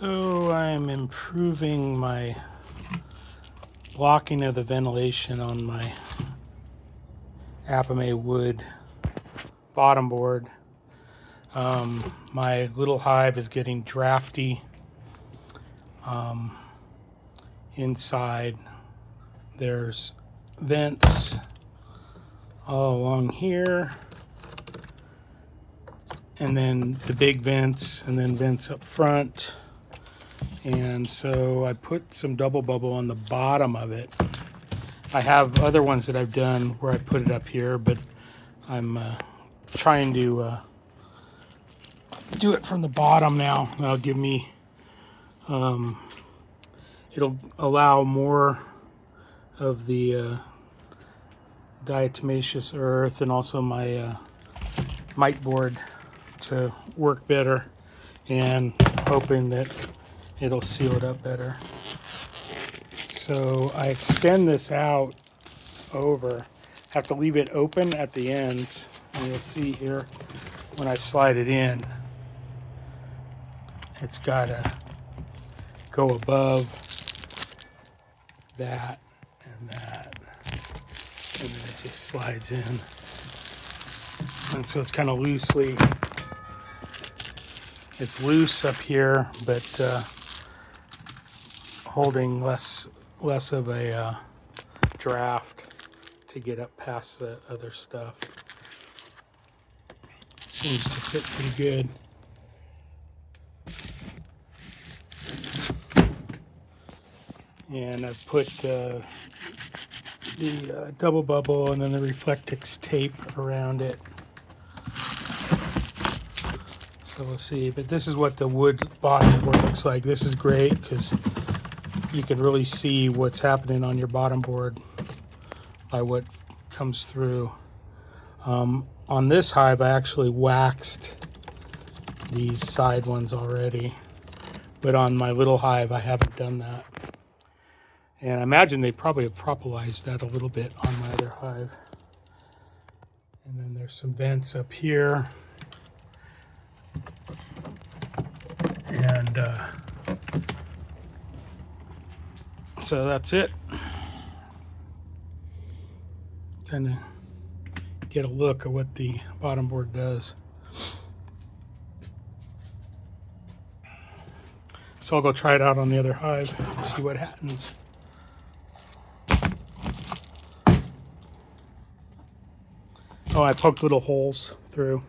So I'm improving my blocking of the ventilation on my Apimaye Wood bottom board. My little hive is getting drafty inside. There's vents all along here, and then the big vents, and then vents up front. And so I put some double bubble on the bottom of it. I have other ones that I've done where I put it up here, but I'm trying to do it from the bottom now. That'll give me, it'll allow more of the diatomaceous earth and also my mite board to work better, and hoping that it'll seal it up better. So I extend this out over. Have to leave it open at the ends, and you'll see here when I slide it in, it's got to go above that and that, and then it just slides in. And so it's kind of loosely, it's loose up here, but holding less of a draft to get up past the other stuff. Seems to fit pretty good. And I've put the double bubble and then the Reflectix tape around it. So we'll see. But this is what the wood bottom board looks like. This is great because you can really see what's happening on your bottom board by what comes through. On this hive, I actually waxed these side ones already, but on my little hive, I haven't done that. And I imagine they probably have propolized that a little bit on my other hive. And then there's some vents up here. And so that's it. Kind of get a look at what the bottom board does. So I'll go try it out on the other hive and see what happens. Oh, I poked little holes through.